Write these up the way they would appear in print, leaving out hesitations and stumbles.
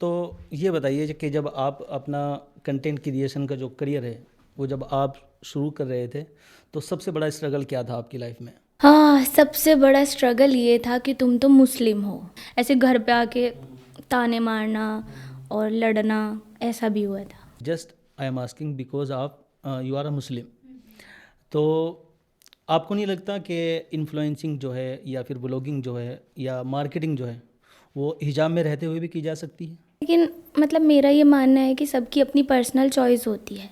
तो ये बताइए कि जब आप अपना कंटेंट क्रिएशन का जो करियर है वो जब आप शुरू कर रहे थे तो सबसे बड़ा स्ट्रगल क्या था आपकी लाइफ में? हाँ, सबसे बड़ा स्ट्रगल ये था कि तुम तो मुस्लिम हो। ऐसे घर पे आके ताने मारना और लड़ना, ऐसा भी हुआ था। Just I am asking because आप यू आर अ मुस्लिम। तो आपको नहीं लगता कि इन्फ्लुएंसिंग जो है या फिर ब्लॉगिंग जो है या मार्केटिंग जो है वो हिजाब में रहते हुए भी की जा सकती है? लेकिन मतलब मेरा ये मानना है कि सबकी अपनी पर्सनल चॉइस होती है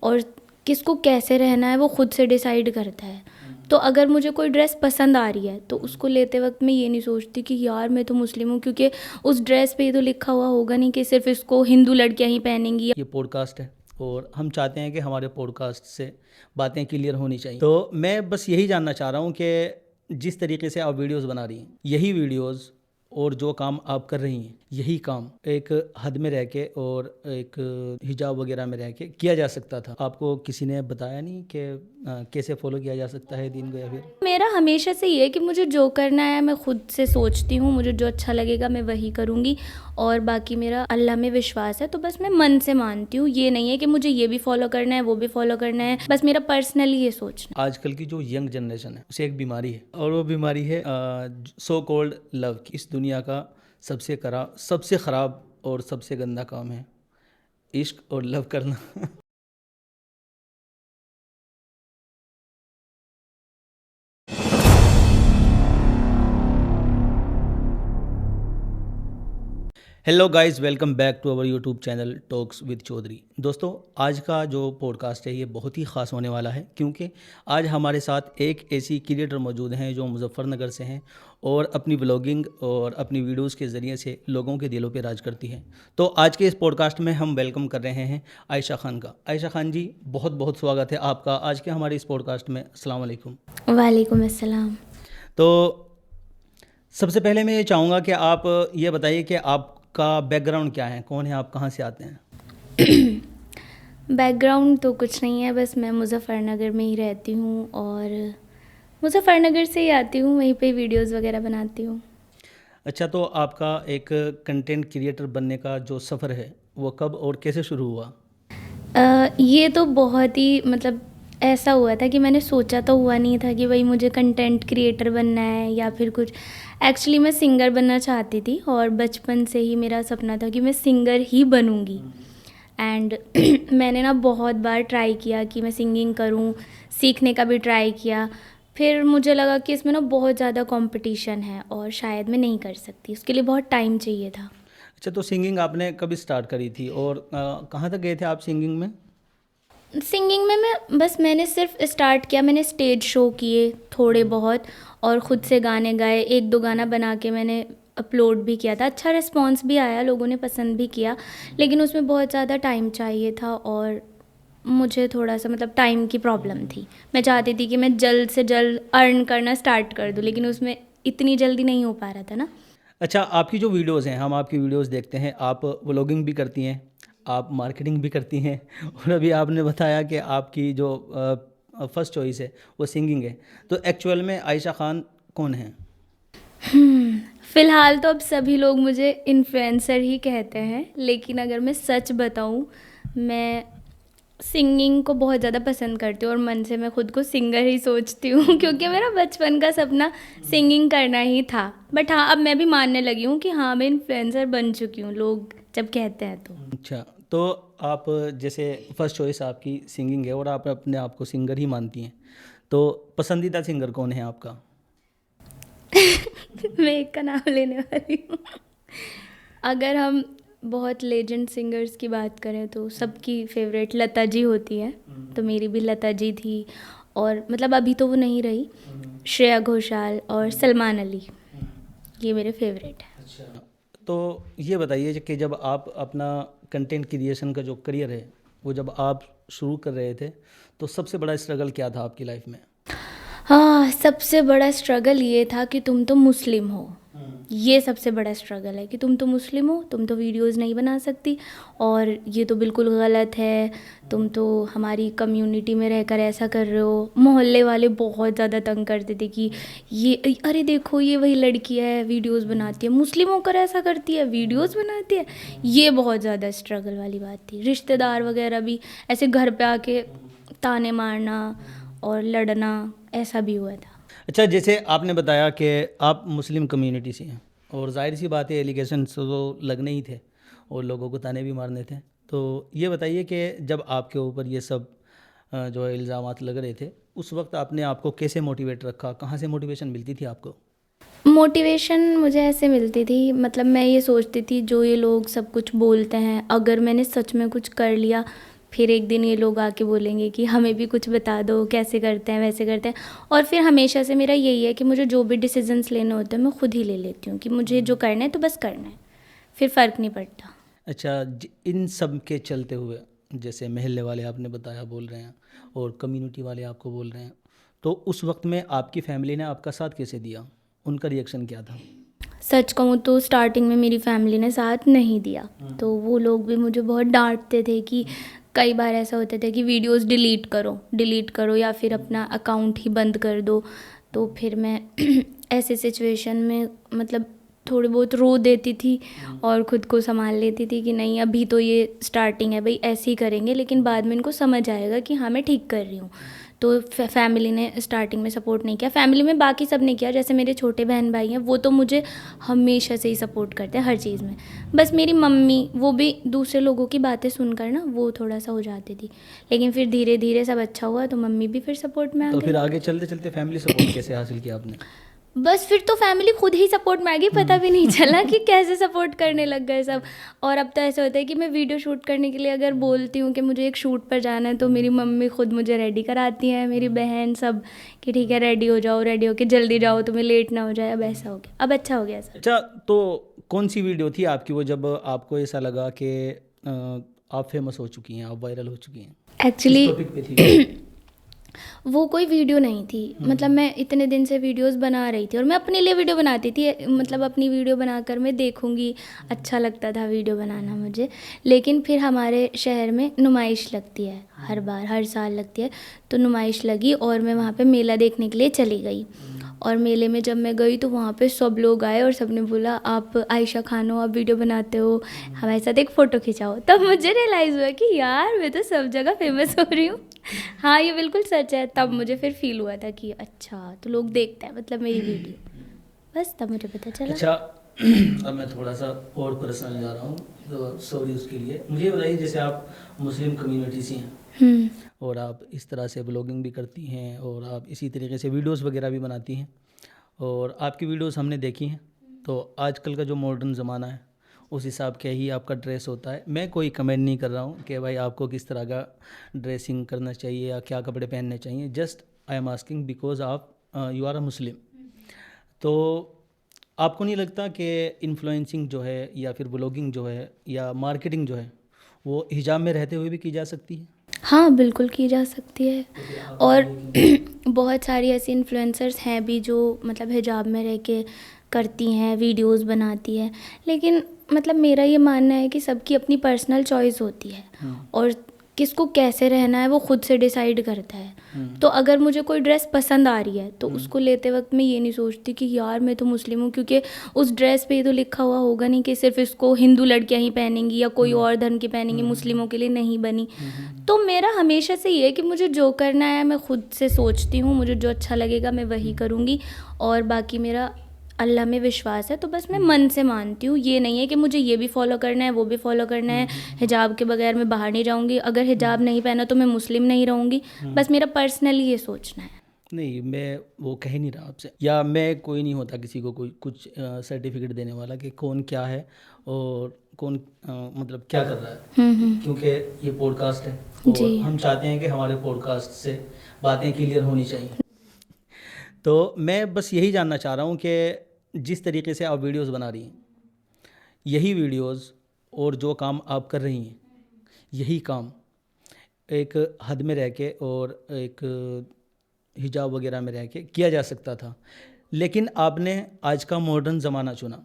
और किसको कैसे रहना है वो खुद से डिसाइड करता है। तो अगर मुझे कोई ड्रेस पसंद आ रही है तो उसको लेते वक्त मैं ये नहीं सोचती कि यार मैं तो मुस्लिम हूँ, क्योंकि उस ड्रेस पे ये तो लिखा हुआ होगा नहीं कि सिर्फ इसको हिंदू लड़कियाँ ही पहनेंगी। ये पॉडकास्ट है और हम चाहते हैं कि हमारे पॉडकास्ट से बातें क्लियर होनी चाहिए। तो मैं बस यही जानना चाह रहा हूँ कि जिस तरीके से आप वीडियोस बना रही हैं यही वीडियोस और जो काम आप कर रही हैं यही काम एक हद में रह के और एक हिजाब वगैरह में रह के किया जा सकता था। आपको किसी ने बताया नहीं कि कैसे फॉलो किया जा सकता है दीन को? या फिर मेरा हमेशा से ये है कि मुझे जो करना है मैं खुद से सोचती हूँ, मुझे जो अच्छा लगेगा मैं वही करूँगी। और बाकी मेरा अल्लाह में विश्वास है तो बस मैं मन से मानती हूँ। ये नहीं है कि मुझे ये भी फॉलो करना है वो भी फॉलो करना है, बस मेरा पर्सनली ये सोचना। आजकल की जो यंग जनरेशन है उसे एक बीमारी है और वो बीमारी है सो कॉल्ड लव। इस दुनिया का सबसे ख़राब और सबसे गंदा काम है इश्क और लव करना। Hello guys, welcome back to our YouTube channel Talks with Chaudhary. दोस्तों, आज का जो पॉडकास्ट है ये बहुत ही ख़ास होने वाला है क्योंकि आज हमारे साथ एक ऐसी क्रिएटर मौजूद हैं जो मुजफ्फरनगर से हैं और अपनी व्लॉगिंग और अपनी वीडियोस के ज़रिए से लोगों के दिलों पे राज करती हैं। तो आज के इस पॉडकास्ट में हम वेलकम कर रहे हैं आयशा खान का। आयशा खान जी, बहुत बहुत स्वागत है आपका आज के हमारे इस पॉडकास्ट में। अस्सलाम वालेकुम। वालेकुम अस्सलाम। तो सबसे पहले मैं ये चाहूँगा कि आप ये बताइए कि आपका बैकग्राउंड क्या है, कौन है आप, कहाँ से आते हैं? बैकग्राउंड तो कुछ नहीं है, बस मैं मुज़फ़्फ़रनगर में ही रहती हूँ और मुज़फ़्फ़रनगर से ही आती हूँ, वहीं पे वीडियोस वगैरह बनाती हूँ। अच्छा, तो आपका एक कंटेंट क्रिएटर बनने का जो सफ़र है वो कब और कैसे शुरू हुआ? ये तो बहुत ही मतलब ऐसा हुआ था कि मैंने सोचा तो हुआ नहीं था कि भाई मुझे कंटेंट क्रिएटर बनना है या फिर कुछ। एक्चुअली मैं सिंगर बनना चाहती थी और बचपन से ही मेरा सपना था कि मैं सिंगर ही बनूंगी। एंड मैंने ना बहुत बार ट्राई किया कि मैं सिंगिंग करूं, सीखने का भी ट्राई किया। फिर मुझे लगा कि इसमें ना बहुत ज़्यादा कंपटीशन है और शायद मैं नहीं कर सकती, उसके लिए बहुत टाइम चाहिए था। अच्छा, तो सिंगिंग आपने कब स्टार्ट करी थी और कहाँ तक गए थे आप सिंगिंग में? सिंगिंग में मैंने सिर्फ स्टार्ट किया, मैंने स्टेज शो किए थोड़े बहुत और ख़ुद से गाने गाए, एक दो गाना बना के मैंने अपलोड भी किया था। अच्छा रिस्पांस भी आया, लोगों ने पसंद भी किया, लेकिन उसमें बहुत ज़्यादा टाइम चाहिए था और मुझे थोड़ा सा मतलब टाइम की प्रॉब्लम थी। मैं चाहती थी कि मैं जल्द से जल्द अर्न करना स्टार्ट कर दूँ, लेकिन उसमें इतनी जल्दी नहीं हो पा रहा था ना। अच्छा, आपकी जो वीडियोज़ हैं, हम आपकी वीडियोज़ देखते हैं, आप व्लॉगिंग भी करती हैं, आप मार्केटिंग भी करती हैं और अभी आपने बताया कि आपकी जो फर्स्ट चॉइस है वो सिंगिंग है। तो एक्चुअल में आयशा खान कौन है? फ़िलहाल तो अब सभी लोग मुझे इन्फ्लुएंसर ही कहते हैं, लेकिन अगर मैं सच बताऊँ, मैं सिंगिंग को बहुत ज़्यादा पसंद करती हूँ और मन से मैं खुद को सिंगर ही सोचती हूँ क्योंकि मेरा बचपन का सपना सिंगिंग करना ही था। बट हाँ, अब मैं भी मानने लगी हूँ कि हाँ मैं इन्फ्लुएंसर बन चुकी हूँ, लोग जब कहते हैं तो। अच्छा, तो आप जैसे फर्स्ट चॉइस आपकी सिंगिंग है और आप अपने आप को सिंगर ही मानती हैं, तो पसंदीदा सिंगर कौन है आपका? मैं एक का नाम लेने वाली हूँ। अगर हम बहुत लेजेंड सिंगर्स की बात करें तो सबकी फेवरेट लता जी होती है, तो मेरी भी लता जी थी। और मतलब अभी तो वो नहीं रही, श्रेया घोषाल और सलमान अली, ये मेरे फेवरेट हैं। अच्छा, तो ये बताइए कि जब आप अपना कंटेंट क्रिएशन का जो करियर है वो जब आप शुरू कर रहे थे तो सबसे बड़ा स्ट्रगल क्या था आपकी लाइफ में? हाँ, सबसे बड़ा स्ट्रगल ये था कि तुम तो मुस्लिम हो। ये सबसे बड़ा स्ट्रगल है कि तुम तो मुस्लिम हो, तुम तो वीडियोस नहीं बना सकती, और ये तो बिल्कुल गलत है, तुम तो हमारी कम्युनिटी में रहकर ऐसा कर रहे हो। मोहल्ले वाले बहुत ज़्यादा तंग करते थे कि ये अरे देखो ये वही लड़की है वीडियोस बनाती है, मुस्लिम होकर ऐसा करती है, वीडियोस बनाती है। ये बहुत ज़्यादा स्ट्रगल वाली बात थी। रिश्तेदार वगैरह भी ऐसे घर पे आके ताने मारना और लड़ना, ऐसा भी हुआ था। अच्छा, जैसे आपने बताया कि आप मुस्लिम कम्युनिटी से हैं और जाहिर सी बात है एलिगेशंस तो लगने ही थे और लोगों को ताने भी मारने थे। तो ये बताइए कि जब आपके ऊपर ये सब जो है इल्ज़ामात लग रहे थे, उस वक्त आपने आपको कैसे मोटिवेट रखा? कहाँ से मोटिवेशन मिलती थी आपको? मोटिवेशन मुझे ऐसे मिलती थी, मतलब मैं ये सोचती थी जो ये लोग सब कुछ बोलते हैं, अगर मैंने सच में कुछ कर लिया, फिर एक दिन ये लोग आके बोलेंगे कि हमें भी कुछ बता दो, कैसे करते हैं वैसे करते हैं। और फिर हमेशा से मेरा यही है कि मुझे जो भी डिसीजंस लेने होते हैं मैं खुद ही ले लेती हूँ कि मुझे जो करना है तो बस करना है, फिर फ़र्क नहीं पड़ता। अच्छा, इन सब के चलते हुए जैसे महल्ले वाले आपने बताया बोल रहे हैं और कम्युनिटी वाले आपको बोल रहे हैं, तो उस वक्त में आपकी फैमिली ने आपका साथ कैसे दिया? उनका रिएक्शन क्या था? सच कहूँ तो स्टार्टिंग में मेरी फैमिली ने साथ नहीं दिया, तो वो लोग भी मुझे बहुत डांटते थे कि कई बार ऐसा होता था कि वीडियोस डिलीट करो या फिर अपना अकाउंट ही बंद कर दो। तो फिर मैं ऐसे सिचुएशन में मतलब थोड़ी बहुत रो देती थी और ख़ुद को संभाल लेती थी कि नहीं अभी तो ये स्टार्टिंग है भाई, ऐसे ही करेंगे, लेकिन बाद में इनको समझ आएगा कि हाँ मैं ठीक कर रही हूँ। तो फैमिली ने स्टार्टिंग में सपोर्ट नहीं किया, फैमिली में बाकी सब ने किया, जैसे मेरे छोटे बहन भाई हैं वो तो मुझे हमेशा से ही सपोर्ट करते हैं हर चीज़ में। बस मेरी मम्मी वो भी दूसरे लोगों की बातें सुनकर ना वो थोड़ा सा हो जाती थी, लेकिन फिर धीरे धीरे सब अच्छा हुआ तो मम्मी भी फिर सपोर्ट में आ तो गई। फिर आगे चलते चलते फैमिली सपोर्ट कैसे हासिल किया आपने? बस फिर तो फैमिली खुद ही सपोर्ट में आ गई, पता भी नहीं चला कि कैसे सपोर्ट करने लग गए सब। और अब तो ऐसा होता है कि मैं वीडियो शूट करने के लिए अगर बोलती हूँ कि मुझे एक शूट पर जाना है तो मेरी मम्मी खुद मुझे रेडी कराती हैं, मेरी बहन सब कि ठीक है रेडी हो जाओ, रेडी होके जल्दी जाओ, तुम्हें लेट ना हो जाए। अब ऐसा हो गया, अब अच्छा हो गया सब। अच्छा, तो कौन सी वीडियो थी आपकी वो जब आपको ऐसा लगा कि आप फेमस हो चुकी हैं, आप वायरल हो चुकी हैं? किस एक्चुअली टॉपिक पे थी? वो कोई वीडियो नहीं थी, मतलब मैं इतने दिन से वीडियोस बना रही थी और मैं अपने लिए वीडियो बनाती थी, मतलब अपनी वीडियो बनाकर मैं देखूंगी, अच्छा लगता था वीडियो बनाना मुझे। लेकिन फिर हमारे शहर में नुमाइश लगती है, हर बार हर साल लगती है, तो नुमाइश लगी और मैं वहाँ पे मेला देखने के लिए चली गई। और मेले में जब मैं गई तो वहाँ पे सब लोग आए और सबने बोला आप आयशा खान हो, आप वीडियो बनाते हो, हमारे साथ एक फ़ोटो खिंचाओ। तब मुझे रियलाइज़ हुआ कि यार मैं तो सब जगह फेमस हो रही हूँ। हाँ ये बिल्कुल सच है। तब मुझे फिर फील हुआ था कि अच्छा तो लोग देखते हैं मतलब मेरी वीडियो, बस तब मुझे पता चला। अच्छा, अब मैं थोड़ा सा और पर्सनल जा रहा हूँ, तो सॉरी उसके लिए। मुझे बताइए, जैसे आप मुस्लिम कम्युनिटी से हैं और आप इस तरह से ब्लॉगिंग भी करती हैं और आप इसी तरीके से वीडियोस वगैरह भी बनाती हैं और आपकी वीडियोस हमने देखी हैं, तो आजकल का जो मॉडर्न ज़माना है उस हिसाब के ही आपका ड्रेस होता है। मैं कोई कमेंट नहीं कर रहा हूँ कि भाई आपको किस तरह का ड्रेसिंग करना चाहिए या क्या कपड़े पहनने चाहिए, just I am asking because आप यू आर अ मुस्लिम। तो आपको नहीं लगता कि इन्फ्लुएंसिंग जो है या फिर ब्लॉगिंग जो है या मार्केटिंग जो है वो हिजाब में रहते हुए भी की जा सकती है? हाँ बिल्कुल की जा सकती है। तो फिर आप और बताइए कि बहुत सारी ऐसी इन्फ्लुएंसर्स हैं भी जो मतलब हिजाब में रह के करती हैं, वीडियोस बनाती है, लेकिन मतलब मेरा ये मानना है कि सबकी अपनी पर्सनल चॉइस होती है और किसको कैसे रहना है वो खुद से डिसाइड करता है। तो अगर मुझे कोई ड्रेस पसंद आ रही है तो उसको लेते वक्त मैं ये नहीं सोचती कि यार मैं तो मुस्लिम हूँ, क्योंकि उस ड्रेस पे ये तो लिखा हुआ होगा नहीं कि सिर्फ इसको हिंदू लड़कियाँ ही पहनेंगी या कोई और धर्म की पहनेंगी, मुस्लिमों के लिए नहीं बनी। तो मेरा हमेशा से ये है कि मुझे जो करना है मैं खुद से सोचती हूँ, मुझे जो अच्छा लगेगा मैं वही करूँगी। और बाकी मेरा अल्लाह में विश्वास है तो बस मैं मन से मानती हूँ, ये नहीं है कि मुझे ये भी फॉलो करना है वो भी फॉलो करना है, हिजाब के बगैर मैं बाहर नहीं जाऊँगी, अगर हिजाब नहीं पहना तो मैं मुस्लिम नहीं रहूँगी। बस मेरा पर्सनली ये सोचना है। नहीं, मैं वो कह नहीं रहा आपसे, या मैं कोई नहीं होता किसी को कोई कुछ सर्टिफिकेट देने वाला कि कौन क्या है और कौन मतलब क्या कर रहा है, क्योंकि ये पॉडकास्ट है और जी हम चाहते हैं कि हमारे पॉडकास्ट से बातें क्लियर होनी चाहिए। तो मैं बस यही जानना चाह रहा हूँ कि जिस तरीके से आप वीडियोस बना रही हैं, यही वीडियोस और जो काम आप कर रही हैं, यही काम एक हद में रह के और एक हिजाब वगैरह में रह के किया जा सकता था। लेकिन आपने आज का मॉडर्न ज़माना चुना,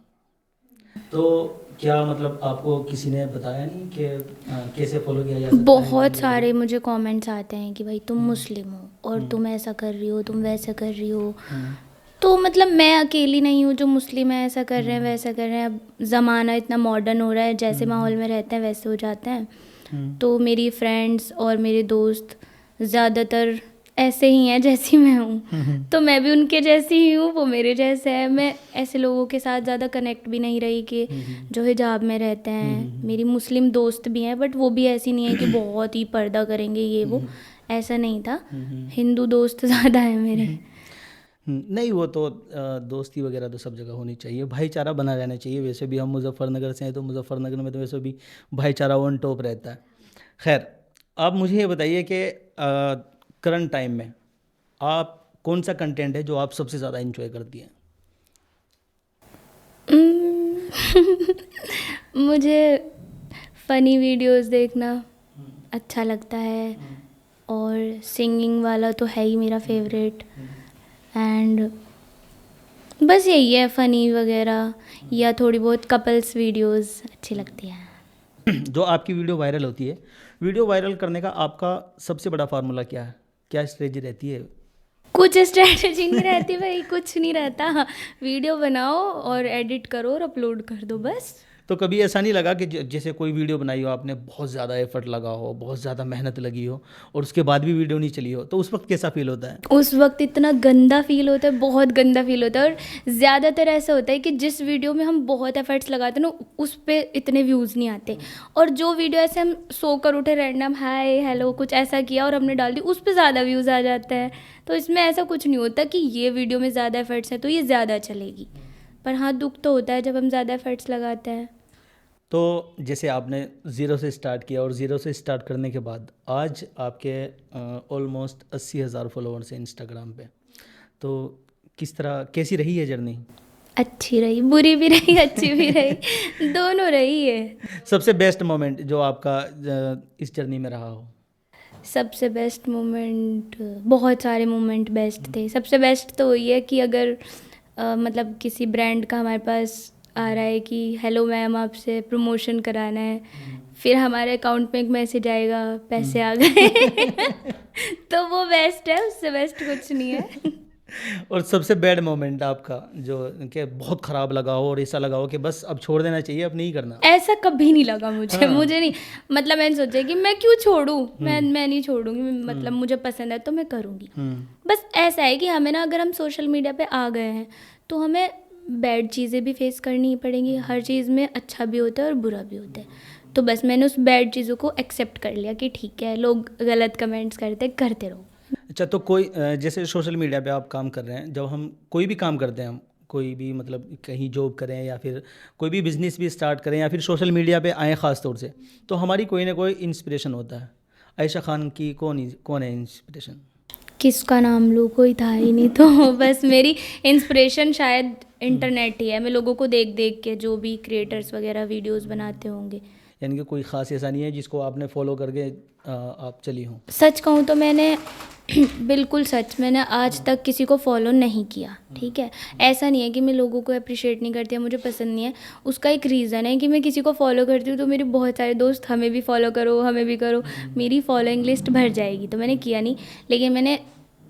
तो क्या मतलब आपको किसी ने बताया नहीं कि कैसे फॉलो किया जा सकता है बहुत वीडियो सारे को? मुझे कमेंट्स आते हैं कि भाई तुम मुस्लिम हो और तुम ऐसा कर रही हो, तुम वैसा कर रही हो। हम्म, तो मतलब मैं अकेली नहीं हूँ जो मुस्लिम है, ऐसा कर रहे हैं वैसा कर रहे हैं। अब ज़माना इतना मॉडर्न हो रहा है, जैसे माहौल में रहते हैं वैसे हो जाते हैं। हम्म, तो मेरी फ्रेंड्स और मेरे दोस्त ज़्यादातर ऐसे ही हैं जैसी मैं हूँ, तो मैं भी उनके जैसी ही हूँ, वो मेरे जैसे है। मैं ऐसे लोगों के साथ ज़्यादा कनेक्ट भी नहीं रही कि जो हिजाब में रहते हैं। मेरी मुस्लिम दोस्त भी हैं, बट वो भी ऐसी नहीं है कि बहुत ही पर्दा करेंगे ये वो, ऐसा नहीं था। हिंदू दोस्त ज़्यादा है मेरे। नहीं वो तो दोस्ती वगैरह तो सब जगह होनी चाहिए, भाईचारा बना रहना चाहिए। वैसे भी हम मुजफ्फरनगर से हैं, तो मुजफ्फरनगर में तो वैसे भी भाईचारा ऑन टॉप रहता है। खैर, आप मुझे ये बताइए कि करंट टाइम में आप कौन सा कंटेंट है जो आप सबसे ज़्यादा इंजॉय करती हैं? मुझे फ़नी वीडियोस देखना अच्छा लगता है, और सिंगिंग वाला तो है ही मेरा फेवरेट। एंड बस यही है, फ़नी वगैरह या थोड़ी बहुत कपल्स वीडियोस अच्छी लगती है। जो आपकी वीडियो वायरल होती है, वीडियो वायरल करने का आपका सबसे बड़ा फार्मूला क्या है? क्या स्ट्रेटजी रहती है? कुछ स्ट्रेटजी नहीं रहती भाई, कुछ नहीं रहता। वीडियो बनाओ और एडिट करो और अपलोड कर दो बस। तो कभी ऐसा नहीं लगा कि जैसे कोई वीडियो बनाई हो आपने, बहुत ज़्यादा एफर्ट लगा हो, बहुत ज़्यादा मेहनत लगी हो, और उसके बाद भी वीडियो नहीं चली हो, तो उस वक्त कैसा फील होता है? उस वक्त इतना गंदा फील होता है, बहुत गंदा फील होता है। और ज़्यादातर ऐसा होता है कि जिस वीडियो में हम बहुत एफर्ट्स लगाते हैं ना, उस पे इतने व्यूज़ नहीं आते। और जो वीडियो ऐसे हम सो कर उठे रैंडम हाय हेलो कुछ ऐसा किया और हमने डाल दी, उस पे ज़्यादा व्यूज़ आ जाते हैं। तो इसमें ऐसा कुछ नहीं होता कि ये वीडियो में ज़्यादा एफर्ट्स हैं तो ये ज़्यादा चलेगी। पर हाँ, दुख तो होता है जब हम ज़्यादा एफर्ट्स लगाते हैं। तो जैसे आपने ज़ीरो से स्टार्ट किया, और ज़ीरो से स्टार्ट करने के बाद आज आपके ऑलमोस्ट 80,000 फॉलोअर्स हैं इंस्टाग्राम पे, तो किस तरह, कैसी रही है जर्नी? अच्छी रही, बुरी भी रही, अच्छी भी रही, दोनों रही है। सबसे बेस्ट मोमेंट जो आपका इस जर्नी में रहा हो? सबसे बेस्ट मोमेंट, बहुत सारे मोमेंट बेस्ट थे। सबसे बेस्ट तो वही है कि अगर मतलब किसी ब्रांड का हमारे पास आ रहा है कि हेलो मैम आपसे प्रमोशन कराना है, फिर हमारे अकाउंट में एक मैसेज आएगा पैसे आ गए। तो वो बेस्ट है, उससे बेस्ट कुछ नहीं है। और सबसे बैड मोमेंट आपका जो कि बहुत ख़राब लगा हो और ऐसा लगा हो कि बस अब छोड़ देना चाहिए, अब नहीं करना? ऐसा कभी नहीं लगा मुझे, हाँ। मुझे नहीं। मतलब मैंने सोचा कि मैं क्यों छोड़ूं, मैं नहीं छोड़ूंगी, मतलब मुझे पसंद है तो मैं करूंगी। बस ऐसा है कि हमें ना, अगर हम सोशल मीडिया पे आ गए हैं तो हमें बैड चीज़ें भी फेस करनी ही पड़ेंगी। हर चीज़ में अच्छा भी होता है और बुरा भी होता है। तो बस मैंने उस बैड चीज़ों को एक्सेप्ट कर लिया कि ठीक है, लोग गलत कमेंट्स करते रहो। अच्छा, तो कोई जैसे सोशल मीडिया पे आप काम कर रहे हैं, जब हम कोई भी काम करते हैं, हम कोई भी मतलब कहीं जॉब करें या फिर कोई भी बिज़नेस भी स्टार्ट करें या फिर सोशल मीडिया पे आएँ ख़ास तौर से, तो हमारी कोई ना कोई इंस्पिरेशन होता है। आयशा खान की कौन है इंस्पिरेशन? किसका नाम लूँ, कोई था ही नहीं। तो बस मेरी इंस्पिरेशन शायद इंटरनेट ही है। मैं लोगों को देख देख के, जो भी क्रिएटर्स वगैरह वीडियोस बनाते होंगे। यानी कि कोई ख़ास ऐसा नहीं है जिसको आपने फॉलो करके आप चली हों? सच कहूँ तो मैंने बिल्कुल सच, मैंने आज तक किसी को फॉलो नहीं किया। ठीक है, ऐसा नहीं है कि मैं लोगों को अप्रिशिएट नहीं करती या मुझे पसंद नहीं है। उसका एक रीज़न है कि मैं किसी को फॉलो करती हूँ तो मेरे बहुत सारे दोस्त हमें भी फॉलो करो, हमें भी करो, मेरी फॉलोइंग लिस्ट भर जाएगी। तो मैंने किया नहीं। लेकिन मैंने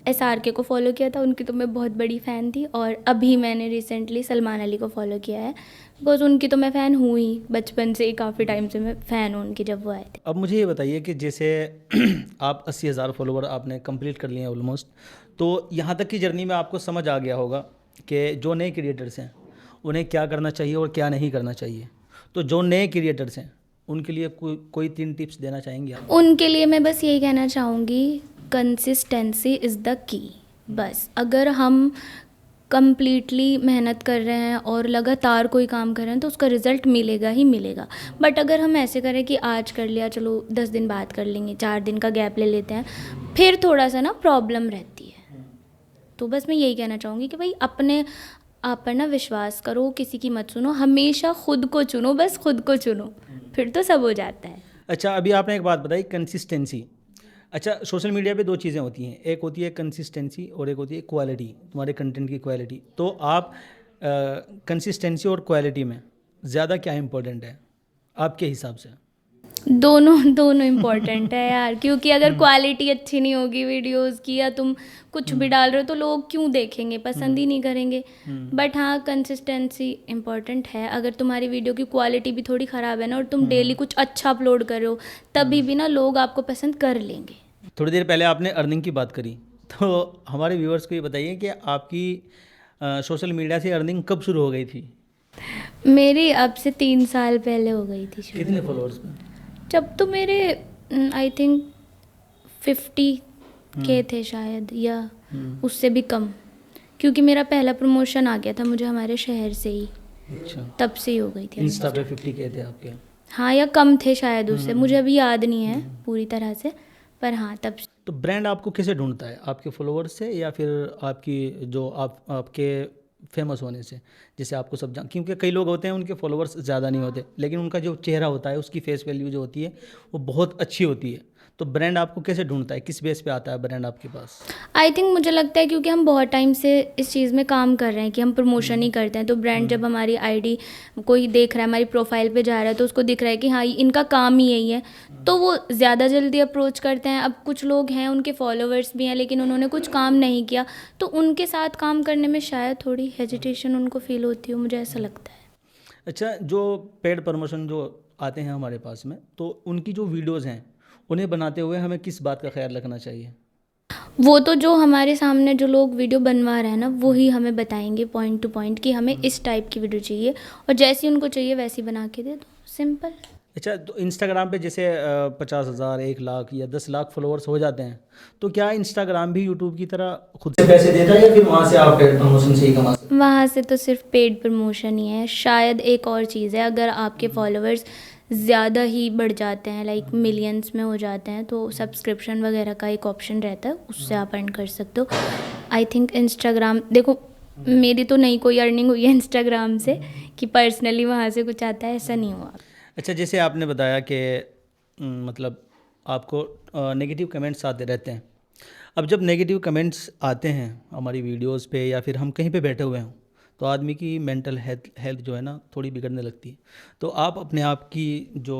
SRK को फॉलो किया था, उनकी तो मैं बहुत बड़ी फ़ैन थी। और अभी मैंने रिसेंटली सलमान अली को फॉलो किया है, बिकॉज उनकी तो मैं फ़ैन हूँ ही, बचपन से ही काफ़ी टाइम से मैं फ़ैन हूँ उनकी, जब वो आए थे। अब मुझे ये बताइए कि जैसे आप 80,000 फॉलोवर आपने कंप्लीट कर लिए हैं ऑलमोस्ट, तो यहाँ तक की जर्नी में आपको समझ आ गया होगा कि जो नए क्रिएटर्स हैं उन्हें क्या करना चाहिए और क्या नहीं करना चाहिए। तो जो नए क्रिएटर्स हैं उनके लिए कोई 3 टिप्स देना चाहेंगे आप? उनके लिए मैं बस यही कहना चाहूँगी, कंसिस्टेंसी इज़ द की। बस अगर हम कंप्लीटली मेहनत कर रहे हैं और लगातार कोई काम कर रहे हैं तो उसका रिज़ल्ट मिलेगा ही मिलेगा। बट अगर हम ऐसे करें कि आज कर लिया, चलो 10 दिन बाद कर लेंगे, 4 दिन का गैप ले लेते हैं, फिर थोड़ा सा ना प्रॉब्लम रहती है। तो बस मैं यही कहना चाहूँगी कि भाई अपने आप पर ना विश्वास करो, किसी की मत सुनो, हमेशा खुद को चुनो, बस खुद को चुनो, फिर तो सब हो जाता है। अच्छा, अभी आपने एक बात बताई, कंसिस्टेंसी। अच्छा, सोशल मीडिया पे 2 चीज़ें होती हैं, एक होती है कंसिस्टेंसी और एक होती है क्वालिटी, तुम्हारे कंटेंट की क्वालिटी। तो आप कंसिस्टेंसी और क्वालिटी में ज़्यादा क्या इम्पोर्टेंट है आपके हिसाब से? दोनों दोनों इम्पोर्टेंट है यार, क्योंकि अगर क्वालिटी अच्छी नहीं होगी वीडियोस की, या तुम कुछ भी डाल रहे हो, तो लोग क्यों देखेंगे, पसंद ही नहीं करेंगे। बट हाँ, कंसिस्टेंसी इम्पोर्टेंट है। अगर तुम्हारी वीडियो की क्वालिटी भी थोड़ी ख़राब है ना, और तुम डेली कुछ अच्छा अपलोड कर रहे हो, तभी भी ना लोग आपको पसंद कर लेंगे। थोड़ी देर पहले आपने अर्निंग की बात करी, तो हमारे व्यूअर्स को ये बताइए कि आपकी सोशल मीडिया से अर्निंग कब शुरू हो गई थी? मेरी अब से 3 साल पहले हो गई थी शुरू। कितने फॉलोअर्स में? जब तो मेरे आई थिंक 50 के थे शायद, या उससे भी कम, क्योंकि मेरा पहला प्रमोशन आ गया था मुझे हमारे शहर से ही, अच्छा, तब से ही हो गई थी। इंस्टा पे 50 के थे आपके? हाँ, या कम थे शायद उससे, मुझे अभी याद नहीं है पूरी तरह से, पर हाँ तब से। तो ब्रांड आपको कैसे ढूंढता है, आपके फॉलोअर्स से या फिर आपकी जो आपके फेमस होने से? जैसे आपको सब क्योंकि कई लोग होते हैं उनके फॉलोअर्स ज़्यादा नहीं होते, लेकिन उनका जो चेहरा होता है, उसकी फेस वैल्यू जो होती है वो बहुत अच्छी होती है। तो ब्रांड आपको कैसे ढूंढता है, किस बेस पे आता है ब्रांड आपके पास? आई थिंक मुझे लगता है क्योंकि हम बहुत टाइम से इस चीज़ में काम कर रहे हैं कि हम प्रमोशन ही करते हैं, तो ब्रांड जब हमारी आईडी कोई देख रहा है, हमारी प्रोफाइल पे जा रहा है, तो उसको दिख रहा है कि हाँ इनका काम ही यही है, तो वो ज़्यादा जल्दी अप्रोच करते हैं। अब कुछ लोग हैं, उनके फॉलोअर्स भी हैं, लेकिन उन्होंने कुछ काम नहीं किया, तो उनके साथ काम करने में शायद थोड़ी हेजिटेशन उनको फील होती हो, मुझे ऐसा लगता है। अच्छा, जो पेड प्रमोशन जो आते हैं हमारे पास में, तो उनकी जो वीडियोज़ हैं उन्हें बनाते हुए हमें किस बात का ख्याल रखना चाहिए? वो तो जो हमारे सामने जो लोग वीडियो बनवा रहे हैं ना, वो ही हमें बताएंगे पॉइंट टू पॉइंट कि हमें इस टाइप की वीडियो चाहिए, और जैसी उनको चाहिए वैसी बना के दे दो, सिंपल। अच्छा, तो इंस्टाग्राम पे जैसे 50,000, 1 लाख या 10 लाख फॉलोअर्स हो जाते हैं, तो क्या इंस्टाग्राम भी यूट्यूब की तरह खुद से पैसे देता है या फिर वहाँ से आप पेड प्रमोशन से ही कमा सकते वहाँ से तो सिर्फ पेड प्रमोशन ही है। शायद एक और चीज़ है, अगर आपके फॉलोअर्स ज़्यादा ही बढ़ जाते हैं, लाइक मिलियंस में हो जाते हैं, तो सब्सक्रिप्शन वगैरह का एक ऑप्शन रहता है, उससे आप अर्न कर सकते हो। आई थिंक इंस्टाग्राम, देखो मेरी तो नहीं कोई अर्निंग हुई है इंस्टाग्राम से कि पर्सनली वहाँ से कुछ आता है, ऐसा नहीं हुआ। अच्छा, जैसे आपने बताया कि मतलब आपको नेगेटिव कमेंट्स आते रहते हैं। अब जब नेगेटिव कमेंट्स आते हैं हमारी वीडियोस पे या फिर हम कहीं पे बैठे हुए हों, तो आदमी की मेंटल हेल्थ जो है ना थोड़ी बिगड़ने लगती है। तो आप अपने आप की जो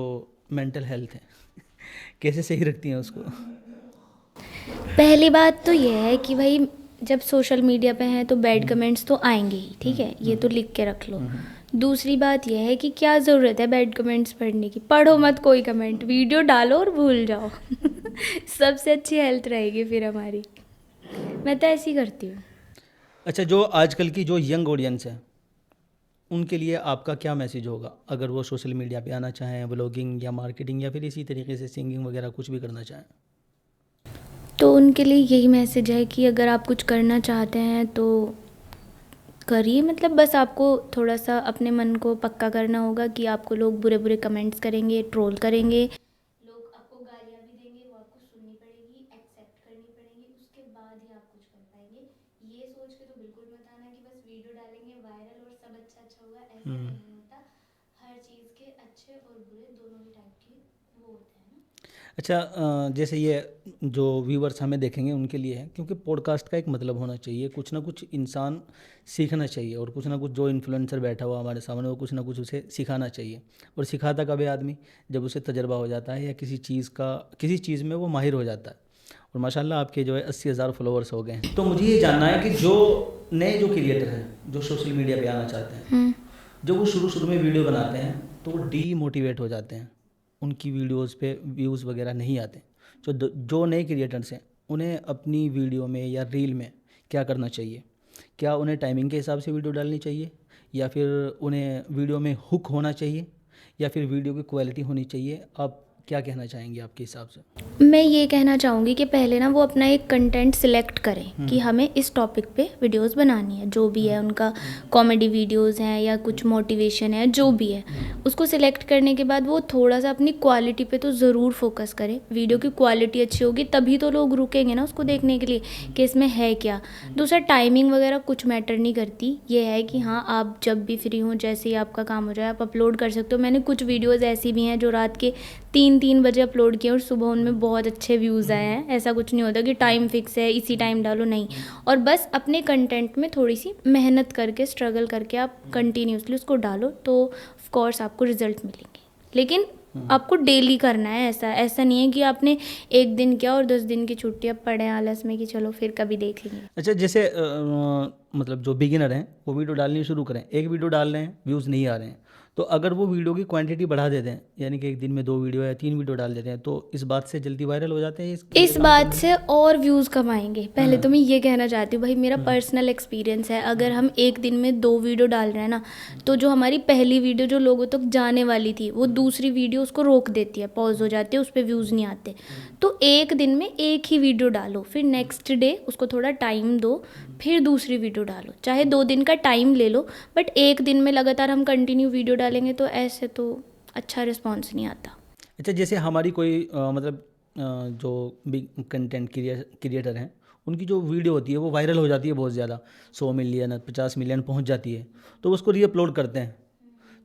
मेंटल हेल्थ है कैसे सही रखती हैं उसको? पहली बात तो ये है कि भाई जब सोशल मीडिया पे हैं तो बैड कमेंट्स तो आएंगे ही, ठीक है, ये तो लिख के रख लो। दूसरी बात यह है कि क्या ज़रूरत है बैड कमेंट्स पढ़ने की, पढ़ो मत कोई कमेंट, वीडियो डालो और भूल जाओ। सबसे अच्छी हेल्थ रहेगी फिर हमारी। मैं तो ऐसी करती हूँ। अच्छा, जो आजकल की जो यंग ऑडियंस है उनके लिए आपका क्या मैसेज होगा, अगर वो सोशल मीडिया पे आना चाहें, व्लॉगिंग या मार्केटिंग या फिर इसी तरीके से सिंगिंग वगैरह कुछ भी करना चाहें? तो उनके लिए यही मैसेज है कि अगर आप कुछ करना चाहते हैं तो करिए, मतलब बस आपको थोड़ा सा अपने मन को पक्का करना होगा कि आपको लोग बुरे बुरे कमेंट्स करेंगे, ट्रोल करेंगे, लोग आपको गालियाँ भी देंगे, वो आपको सुननी पड़ेगी, एक्सेप्ट करनी पड़ेगी, उसके बाद ही आप कुछ कर पाएंगे। ये सोच के तो बिल्कुल मत आना कि बस वीडियो डालेंगे वायरल और सब अच्छा अच्छा होगा, ऐसा नहीं होता। हर चीज़ के अच्छे और बुरे दोनों ही टाइप के वो होते हैं ना। अच्छा, जैसे ये जो व्यूवर्स हमें देखेंगे उनके लिए है, क्योंकि पॉडकास्ट का एक मतलब होना चाहिए, कुछ ना कुछ इंसान सीखना चाहिए, और कुछ ना कुछ जो इन्फ्लुएंसर बैठा हुआ हमारे सामने वो कुछ ना कुछ उसे सिखाना चाहिए। और सिखाता कब है आदमी, जब उसे तजर्बा हो जाता है या किसी चीज़ में वो माहिर हो जाता है। और माशाल्लाह आपके जो है 80,000 फॉलोअर्स हो गए हैं। तो मुझे ये जानना है कि जो नए जो क्रिएटर हैं जो सोशल मीडिया पे आना चाहते हैं, जब वो शुरू शुरू में वीडियो बनाते हैं तो वो डीमोटिवेट हो जाते हैं, उनकी वीडियोस पे व्यूज़ वगैरह नहीं आते। जो नए क्रिएटर्स हैं उन्हें अपनी वीडियो में या रील में क्या करना चाहिए? क्या उन्हें टाइमिंग के हिसाब से वीडियो डालनी चाहिए, या फिर उन्हें वीडियो में हुक होना चाहिए, या फिर वीडियो की क्वालिटी होनी चाहिए? आप क्या कहना चाहेंगे आपके हिसाब से? मैं ये कहना चाहूँगी कि पहले ना वो अपना एक कंटेंट सिलेक्ट करें कि हमें इस टॉपिक पे वीडियोस बनानी है, जो भी है उनका, कॉमेडी वीडियोस हैं या कुछ मोटिवेशन है, जो भी है, उसको सिलेक्ट करने के बाद वो थोड़ा सा अपनी क्वालिटी पे तो ज़रूर फोकस करें। वीडियो की क्वालिटी अच्छी होगी तभी तो लोग रुकेंगे ना उसको देखने के लिए कि इसमें है क्या। दूसरा, टाइमिंग वगैरह कुछ मैटर नहीं करती, ये है कि हाँ आप जब भी फ्री हों, जैसे ही आपका काम हो जाए आप अपलोड कर सकते हो। मैंने कुछ वीडियोज़ ऐसी भी हैं जो रात के 3-3 बजे अपलोड किए और सुबह उनमें बहुत अच्छे व्यूज़ आए हैं। ऐसा कुछ नहीं होता कि टाइम फिक्स है, इसी टाइम डालो, नहीं। और बस अपने कंटेंट में थोड़ी सी मेहनत करके, स्ट्रगल करके आप कंटिन्यूसली उसको डालो तो ऑफ कोर्स आपको रिजल्ट मिलेंगे। लेकिन आपको डेली करना है। ऐसा नहीं है कि आपने एक दिन किया और 10 दिन की छुट्टी, अब पड़े आलस में कि चलो फिर कभी देख लेंगे। अच्छा, जैसे मतलब जो बिगिनर हैं वो वीडियो डालनी शुरू करें, एक वीडियो डाल रहे हैं, व्यूज़ नहीं आ रहे हैं, तो अगर वो वीडियो की क्वांटिटी बढ़ा देते हैं, यानी कि एक दिन में 2 वीडियो या 3 वीडियो डाल देते हैं, तो इस बात से जल्दी वायरल हो जाते हैं। इस बात से और व्यूज़ कमाएंगे। पहले तो मैं ये कहना चाहती हूँ भाई, मेरा पर्सनल एक्सपीरियंस है, अगर हम एक दिन में 2 वीडियो डाल रहे हैं ना, तो जो हमारी पहली वीडियो जो लोगों तक जाने वाली थी, वो दूसरी वीडियो उसको रोक देती है, पॉज हो जाती है, उस पर व्यूज़ नहीं आते। तो एक दिन में एक ही वीडियो डालो, फिर नेक्स्ट डे उसको थोड़ा टाइम दो, फिर दूसरी वीडियो डालो। चाहे 2 दिन का टाइम ले लो, बट एक दिन में लगातार हम कंटिन्यू वीडियो डालेंगे तो ऐसे तो अच्छा रिस्पॉन्स नहीं आता। अच्छा, जैसे हमारी कोई मतलब जो बिग कंटेंट क्रिएटर हैं, उनकी जो वीडियो होती है वो वायरल हो जाती है बहुत ज़्यादा, 100 मिलियन 50 मिलियन पहुंच जाती है, तो उसको रीअपलोड करते हैं।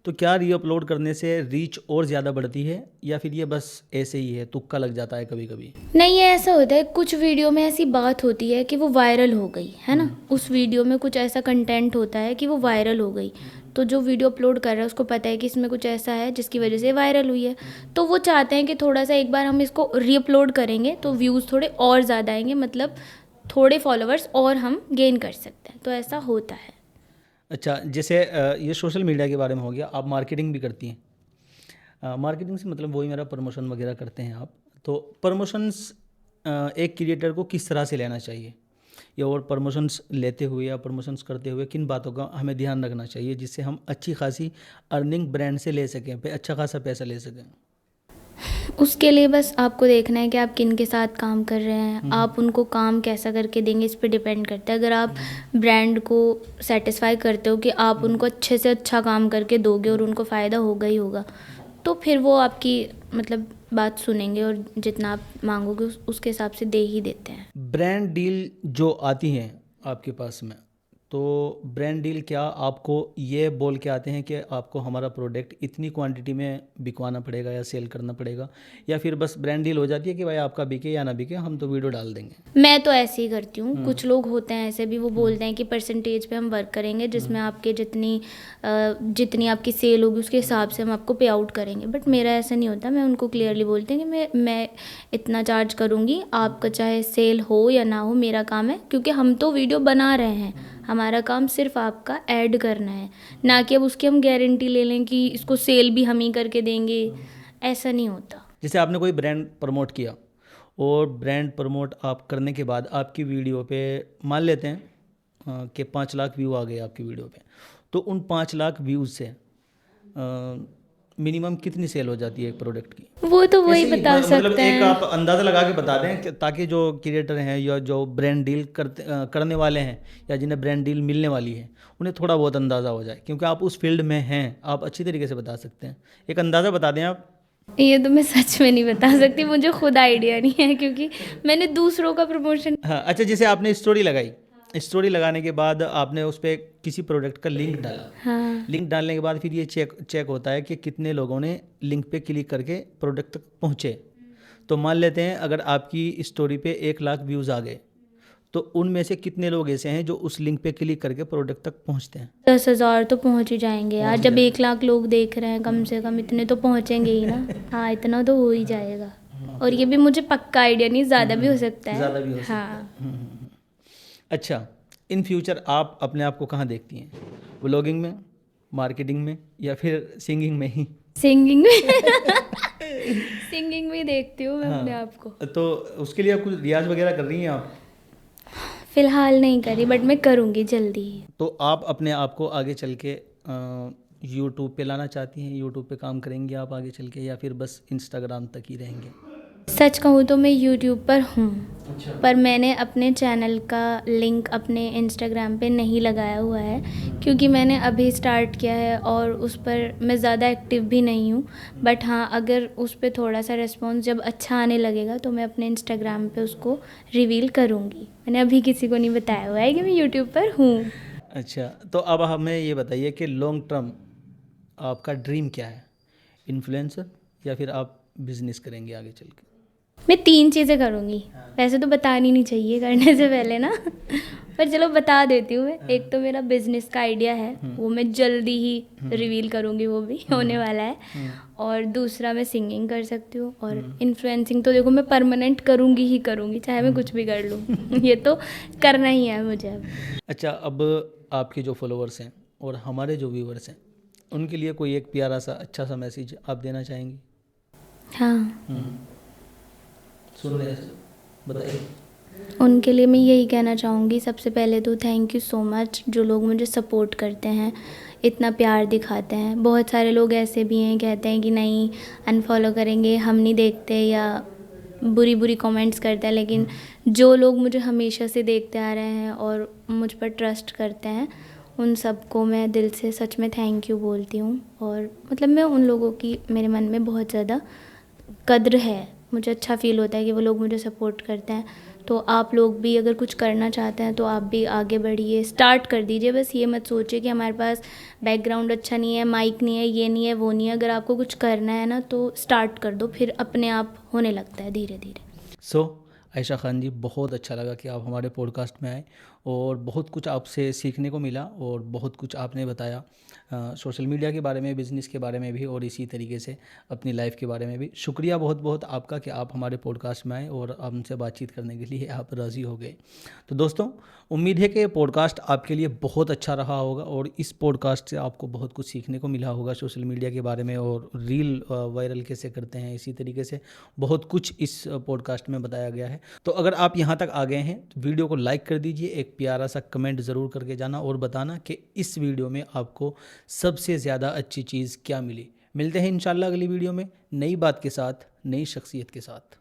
तो क्या रीअपलोड करने से रीच और ज़्यादा बढ़ती है, या फिर ये बस ऐसे ही है, तुक्का लग जाता है कभी कभी? नहीं, ये ऐसा होता है, कुछ वीडियो में ऐसी बात होती है कि वो वायरल हो गई है ना, उस वीडियो में कुछ ऐसा कंटेंट होता है कि वो वायरल हो गई, तो जो वीडियो अपलोड कर रहा है उसको पता है कि इसमें कुछ ऐसा है जिसकी वजह से वायरल हुई है, तो वो चाहते हैं कि थोड़ा सा एक बार हम इसको रीअपलोड करेंगे तो व्यूज़ थोड़े और ज़्यादा आएंगे, मतलब थोड़े फॉलोअर्स और हम गेन कर सकते हैं, तो ऐसा होता है। अच्छा, जैसे ये सोशल मीडिया के बारे में हो गया, आप मार्केटिंग भी करती हैं। मार्केटिंग से मतलब वही मेरा प्रमोशन वगैरह करते हैं आप, तो प्रमोशंस एक क्रिएटर को किस तरह से लेना चाहिए, या और प्रमोशंस लेते हुए या प्रमोशंस करते हुए किन बातों का हमें ध्यान रखना चाहिए जिससे हम अच्छी खासी अर्निंग ब्रांड से ले सकें, अच्छा खासा पैसा ले सकें? उसके लिए बस आपको देखना है कि आप किन के साथ काम कर रहे हैं, आप उनको काम कैसा करके देंगे, इस पे डिपेंड करता है। अगर आप ब्रांड को सेटिस्फाई करते हो कि आप उनको अच्छे से अच्छा काम करके दोगे और उनको फ़ायदा होगा ही होगा, तो फिर वो आपकी मतलब बात सुनेंगे और जितना आप मांगोगे उसके हिसाब से दे ही देते हैं। ब्रांड डील जो आती हैं आपके पास में, तो ब्रांड डील क्या आपको ये बोल के आते हैं कि आपको हमारा प्रोडक्ट इतनी क्वांटिटी में बिकवाना पड़ेगा या सेल करना पड़ेगा, या फिर बस ब्रांड डील हो जाती है कि भाई आपका बिके या ना बिके, हम तो वीडियो डाल देंगे? मैं तो ऐसे ही करती हूँ। कुछ लोग होते हैं ऐसे भी, वो बोलते हैं कि परसेंटेज पे हम वर्क करेंगे, जिसमें आपके जितनी आपकी सेल होगी उसके हिसाब से हम आपको पे आउट करेंगे, बट मेरा ऐसा नहीं होता। मैं उनको क्लियरली बोलती हूँ कि मैं इतना चार्ज करूँगी, आपका चाहे सेल हो या ना हो, मेरा काम है, क्योंकि हम तो वीडियो बना रहे हैं, हमारा काम सिर्फ आपका ऐड करना है, ना कि अब उसकी हम गारंटी ले लें कि इसको सेल भी हम ही करके देंगे, ऐसा नहीं होता। जैसे आपने कोई ब्रांड प्रमोट किया, और ब्रांड प्रमोट आप करने के बाद आपकी वीडियो पे मान लेते हैं कि 5 लाख व्यू आ गए आपकी वीडियो पे, तो उन 5 लाख व्यूज़ से मिनिमम कितनी सेल हो जाती है एक प्रोडक्ट की? वो तो वही ऐसे ही, बता मतलब सकते एक हैं। आप अंदाज़ा लगा के बता दें ताकि जो क्रिएटर हैं या जो ब्रांड डील करने वाले हैं या जिन्हें ब्रांड डील मिलने वाली है, उन्हें थोड़ा बहुत अंदाज़ा हो जाए, क्योंकि आप उस फील्ड में हैं, आप अच्छी तरीके से बता सकते हैं। एक अंदाज़ा बता दें आप। ये तो मैं सच में नहीं बता सकती, मुझे खुद आइडिया नहीं है, क्योंकि मैंने दूसरों का प्रमोशन। हाँ, अच्छा, जैसे आपने स्टोरी लगाई, स्टोरी लगाने के बाद आपने उस पर किसी प्रोडक्ट का लिंक डाला, हाँ, लिंक डालने के बाद फिर ये चेक होता है कि कितने लोगों ने लिंक पे क्लिक करके प्रोडक्ट तक पहुँचे। तो मान लेते हैं अगर आपकी स्टोरी पे 1 लाख व्यूज़ आ गए, तो उनमें से कितने लोग ऐसे हैं जो उस लिंक पे क्लिक करके प्रोडक्ट तक पहुँचते हैं? 10,000 तो पहुंच ही जाएंगे यार। जब 1 लाख लोग देख रहे हैं, कम से कम इतने तो पहुंचेंगे ही ना। हाँ, इतना तो हो ही जाएगा। और ये भी मुझे पक्का आइडिया नहीं, ज़्यादा भी हो सकता है। ज़्यादा भी हो सकता है। हाँ। अच्छा, इन फ्यूचर आप अपने आप को कहाँ देखती हैं? व्लॉगिंग में, मार्केटिंग में, या फिर सिंगिंग में ही? सिंगिंग में सिंगिंग में देखती हूँ मैं अपने आप को। तो उसके लिए आप कुछ रियाज वगैरह कर रही हैं आप? फिलहाल नहीं करी, बट मैं करूँगी जल्दी ही। तो आप अपने आप को आगे चल के यूट्यूब पे लाना चाहती हैं? यूट्यूब पे काम करेंगी आप आगे चल के, या फिर बस इंस्टाग्राम तक ही रहेंगे? सच कहूँ तो मैं यूट्यूब पर हूँ, अच्छा। पर मैंने अपने चैनल का लिंक अपने इंस्टाग्राम पे नहीं लगाया हुआ है, क्योंकि मैंने अभी स्टार्ट किया है और उस पर मैं ज़्यादा एक्टिव भी नहीं हूँ। बट हाँ, अगर उस पर थोड़ा सा रिस्पॉन्स जब अच्छा आने लगेगा तो मैं अपने इंस्टाग्राम पे उसको रिवील करूँगी। मैंने अभी किसी को नहीं बताया हुआ है कि मैं यूट्यूब पर हूँ। अच्छा, तो अब हमें ये बताइए कि लॉन्ग टर्म आपका ड्रीम क्या है? इन्फ्लुएंसर या फिर आप बिजनेस करेंगे आगे चल के? मैं 3 चीज़ें करूँगी। वैसे तो बतानी नहीं चाहिए करने से पहले ना पर चलो बता देती हूँ मैं। एक तो मेरा बिज़नेस का आइडिया है, वो मैं जल्दी ही रिवील करूँगी, वो भी होने वाला है। और दूसरा मैं सिंगिंग कर सकती हूँ, और इन्फ्लुएंसिंग तो देखो मैं परमानेंट करूँगी ही करूँगी, चाहे मैं कुछ भी कर लूँ ये तो करना ही है मुझे अब। अच्छा, अब आपके जो फॉलोअर्स हैं और हमारे जो व्यूअर्स हैं, उनके लिए कोई एक प्यारा सा अच्छा सा मैसेज आप देना चाहेंगी? हाँ, सुन रहे हैं, बताइए। उनके लिए मैं यही कहना चाहूँगी, सबसे पहले तो थैंक यू सो मच जो लोग मुझे सपोर्ट करते हैं, इतना प्यार दिखाते हैं। बहुत सारे लोग ऐसे भी हैं, कहते हैं कि नहीं अनफॉलो करेंगे, हम नहीं देखते, या बुरी बुरी कमेंट्स करते हैं, लेकिन जो लोग मुझे हमेशा से देखते आ रहे हैं और मुझ पर ट्रस्ट करते हैं, उन सबको मैं दिल से सच में थैंक यू बोलती हूँ। और मतलब मैं उन लोगों की मेरे मन में बहुत ज़्यादा कद्र है, मुझे अच्छा फ़ील होता है कि वो लोग मुझे सपोर्ट करते हैं। तो आप लोग भी अगर कुछ करना चाहते हैं तो आप भी आगे बढ़िए, स्टार्ट कर दीजिए। बस ये मत सोचिए कि हमारे पास बैकग्राउंड अच्छा नहीं है, माइक नहीं है, ये नहीं है, वो नहीं है। अगर आपको कुछ करना है ना तो स्टार्ट कर दो, फिर अपने आप होने लगता है धीरे धीरे। सो आयशा खान जी, बहुत अच्छा लगा कि आप हमारे पॉडकास्ट में आए और बहुत कुछ आपसे सीखने को मिला और बहुत कुछ आपने बताया सोशल मीडिया के बारे में, बिज़नेस के बारे में भी, और इसी तरीके से अपनी लाइफ के बारे में भी। शुक्रिया बहुत बहुत आपका कि आप हमारे पॉडकास्ट में आए और हमसे बातचीत करने के लिए आप राज़ी हो गए। तो दोस्तों, उम्मीद है कि ये पॉडकास्ट आपके लिए बहुत अच्छा रहा होगा और इस पॉडकास्ट से आपको बहुत कुछ सीखने को मिला होगा सोशल मीडिया के बारे में, और रील वायरल कैसे करते हैं, इसी तरीके से बहुत कुछ इस पॉडकास्ट में बताया गया है। तो अगर आप यहाँ तक आ गए हैं तो वीडियो को लाइक कर दीजिए, एक प्यारा सा कमेंट ज़रूर करके जाना और बताना कि इस वीडियो में आपको सबसे ज़्यादा अच्छी चीज़ क्या मिली। मिलते हैं इंशाल्लाह अगली वीडियो में नई बात के साथ, नई शख्सियत के साथ।